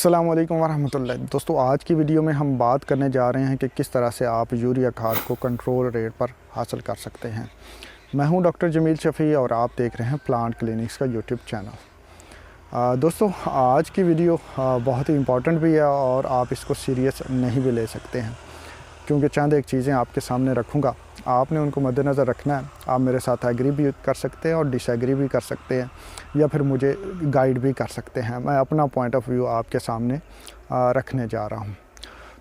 अस्सलामुअलैकुम वरहमतुल्लाह। दोस्तों, आज की वीडियो में हम बात करने जा रहे हैं कि किस तरह से आप यूरिया खाद को कंट्रोल रेट पर हासिल कर सकते हैं। मैं हूं डॉक्टर जमील शफ़ी और आप देख रहे हैं प्लांट क्लिनिक्स का यूट्यूब चैनल। दोस्तों, आज की वीडियो बहुत ही इम्पॉर्टेंट भी है और आप इसको सीरियस नहीं भी ले सकते हैं, क्योंकि चंद एक चीज़ें आपके सामने रखूँगा, आपने उनको मद्देनज़र रखना है। आप मेरे साथ एग्री भी कर सकते हैं और डिसएग्री भी कर सकते हैं, या फिर मुझे गाइड भी कर सकते हैं। मैं अपना पॉइंट ऑफ व्यू आपके सामने रखने जा रहा हूँ।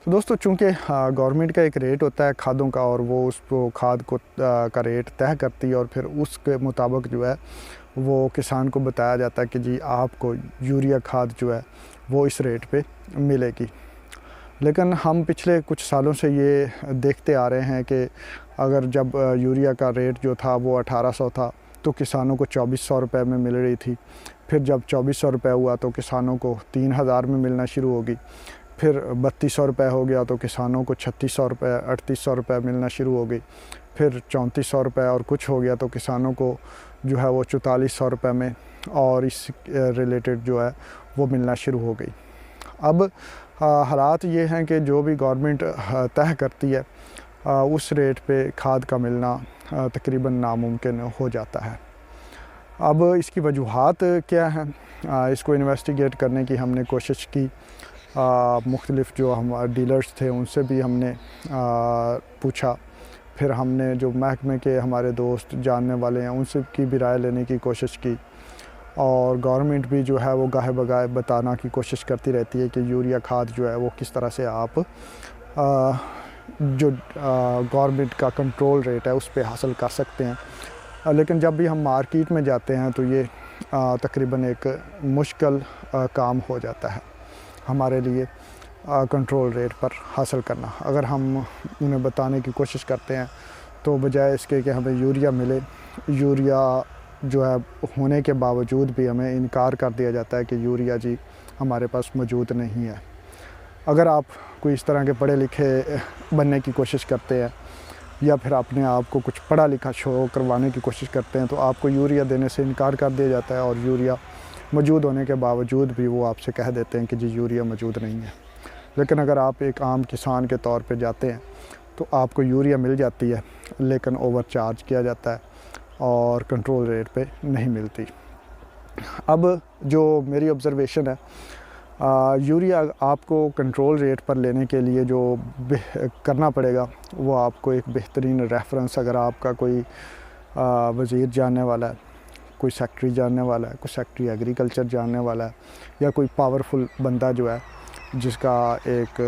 तो दोस्तों, चूँकि गवर्नमेंट का एक रेट होता है खादों का, और वो उसको खाद को का रेट तय करती है, और फिर उसके मुताबिक जो है वो किसान को बताया जाता है कि जी आपको यूरिया खाद जो है वो इस रेट पे मिलेगी। लेकिन हम पिछले कुछ सालों से ये देखते आ रहे हैं कि अगर जब यूरिया का रेट जो था वो 1800 था तो किसानों को 2400 रुपये में मिल रही थी। फिर जब 2400 रुपये हुआ तो किसानों को 3000 में मिलना शुरू होगी। फिर 3200 रुपये हो गया तो किसानों को 3600 रुपये 3800 रुपये मिलना शुरू हो गई। फिर 3400 रुपये और कुछ हो गया तो किसानों को जो है वो 4400 रुपये में और इस रिलेटेड जो है वो मिलना शुरू हो गई। अब हालात ये हैं कि जो भी गवर्नमेंट तय करती है उस रेट पे खाद का मिलना तकरीबन नामुमकिन हो जाता है। अब इसकी वजूहात क्या हैं, इसको इन्वेस्टिगेट करने की हमने कोशिश की। मुख्तलिफ़ जो हम डीलर्स थे उनसे भी हमने पूछा। फिर हमने जो महकमे के हमारे दोस्त जानने वाले हैं उनसे की भी राय लेने की कोशिश की, और गवर्नमेंट भी जो है वो गाहे बगाहे बताना की कोशिश करती रहती है कि यूरिया खाद जो है वो किस तरह से आप जो गवर्नमेंट का कंट्रोल रेट है उस पे हासिल कर सकते हैं। लेकिन जब भी हम मार्केट में जाते हैं तो ये तकरीबन एक मुश्किल काम हो जाता है हमारे लिए कंट्रोल रेट पर हासिल करना। अगर हम उन्हें बताने की कोशिश करते हैं तो बजाय इसके कि हमें यूरिया मिले, यूरिया जो है होने के बावजूद भी हमें इनकार कर दिया जाता है कि यूरिया जी हमारे पास मौजूद नहीं है। अगर आप कोई इस तरह के पढ़े लिखे बनने की कोशिश करते हैं या फिर अपने आप को कुछ पढ़ा लिखा शो करवाने की कोशिश करते हैं तो आपको यूरिया देने से इनकार कर दिया जाता है, और यूरिया मौजूद होने के बावजूद भी वो आपसे कह देते हैं कि जी यूरिया मौजूद नहीं है। लेकिन अगर आप एक आम किसान के तौर पे जाते हैं तो आपको यूरिया मिल जाती है, लेकिन ओवर चार्ज किया जाता है और कंट्रोल रेट पे नहीं मिलती। अब जो मेरी ऑब्ज़र्वेशन है, यूरिया आपको कंट्रोल रेट पर लेने के लिए जो करना पड़ेगा वो आपको एक बेहतरीन रेफरेंस, अगर आपका कोई वज़ीर जानने वाला है, कोई सेक्रेटरी जानने वाला है, कोई सेक्रेटरी एग्रीकल्चर जानने वाला है, या कोई पावरफुल बंदा जो है जिसका एक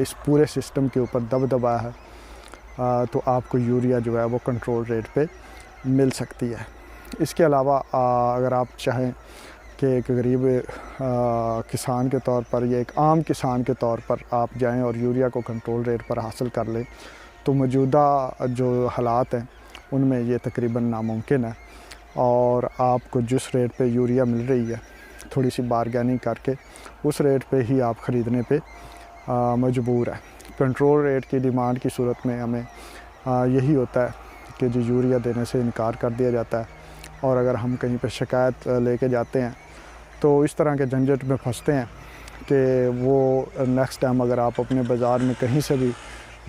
इस पूरे सिस्टम के ऊपर दबदबा है, तो आपको यूरिया जो है वो कंट्रोल रेट पे मिल सकती है। इसके अलावा अगर आप चाहें कि एक गरीब किसान के तौर पर या एक आम किसान के तौर पर आप जाएं और यूरिया को कंट्रोल रेट पर हासिल कर लें, तो मौजूदा जो हालात हैं उनमें ये तकरीबन नामुमकिन है। और आपको जिस रेट पे यूरिया मिल रही है थोड़ी सी बारगेनिंग करके उस रेट पे ही आप ख़रीदने पे मजबूर है। कंट्रोल रेट की डिमांड की सूरत में हमें यही होता है कि जो यूरिया देने से इनकार कर दिया जाता है, और अगर हम कहीं पे शिकायत लेके जाते हैं तो इस तरह के झंझट में फंसते हैं कि वो नेक्स्ट टाइम अगर आप अपने बाज़ार में कहीं से भी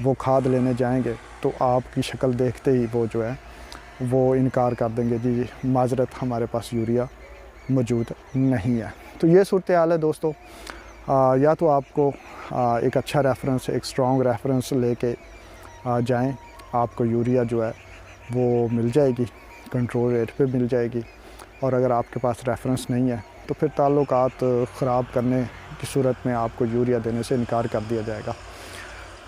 वो खाद लेने जाएंगे तो आपकी शक्ल देखते ही वो जो है वो इनकार कर देंगे, जी माजरत हमारे पास यूरिया मौजूद नहीं है। तो ये सूरत हाल है दोस्तों। या तो आपको एक अच्छा रेफरेंस, एक स्ट्रॉन्ग रेफरेंस लेके जाएं, आपको यूरिया जो है वो मिल जाएगी, कंट्रोल रेट पे मिल जाएगी। और अगर आपके पास रेफरेंस नहीं है तो फिर ताल्लुकात ख़राब करने की सूरत में आपको यूरिया देने से इनकार कर दिया जाएगा।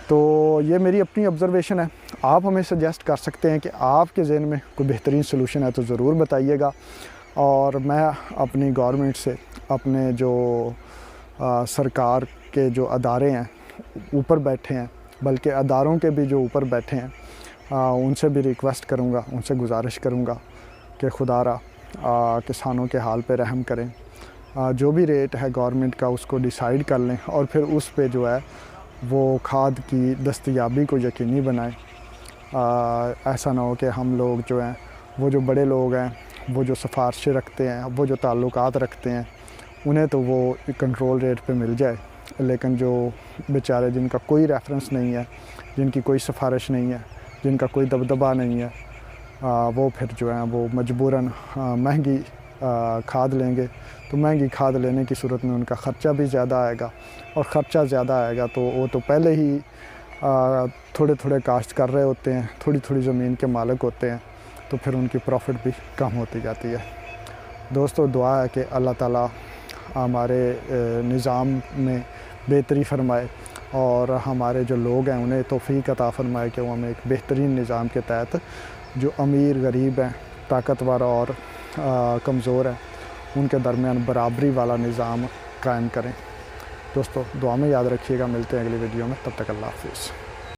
तो ये मेरी अपनी ऑब्ज़र्वेशन है। आप हमें सजेस्ट कर सकते हैं कि आपके ज़हन में कोई बेहतरीन सलूशन है तो ज़रूर बताइएगा, और मैं अपनी गवर्नमेंट से, अपने जो सरकार के जो अदारे हैं ऊपर बैठे हैं, बल्कि अदारों के भी जो ऊपर बैठे हैं, उनसे भी रिक्वेस्ट करूँगा, उनसे गुजारिश करूँगा कि खुदारा किसानों के हाल पे रहम करें। जो भी रेट है गवर्नमेंट का उसको डिसाइड कर लें, और फिर उस पे जो है वो खाद की दस्तयाबी को यकीनी बनाएं। ऐसा ना हो कि हम लोग जो हैं, वो जो बड़े लोग हैं, वो जो सिफारिशें रखते हैं, वो जो ताल्लुकात रखते हैं, उन्हें तो वो कंट्रोल रेट पे मिल जाए, लेकिन जो बेचारे जिनका कोई रेफरेंस नहीं है, जिनकी कोई सिफारिश नहीं है, जिनका कोई दबदबा नहीं है, वो फिर जो है वो मजबूरन महंगी खाद लेंगे। तो महंगी खाद लेने की सूरत में उनका ख़र्चा भी ज़्यादा आएगा, और ख़र्चा ज़्यादा आएगा तो वो तो पहले ही थोड़े थोड़े काश्त कर रहे होते हैं, थोड़ी थोड़ी ज़मीन के मालिक होते हैं, तो फिर उनकी प्रॉफिट भी कम होती जाती है। दोस्तों, दुआ है कि अल्लाह ताला हमारे निज़ाम में बेहतरी फरमाए और हमारे जो लोग हैं उन्हें तौफ़ीक अता फरमाए कि वो हमें एक बेहतरीन निज़ाम के तहत जो अमीर गरीब हैं, ताकतवर और कमज़ोर हैं, उनके दरमियान बराबरी वाला निज़ाम कायम करें। दोस्तों, दुआ में याद रखिएगा। मिलते हैं अगली वीडियो में, तब तक अल्लाह हाफ़िज़।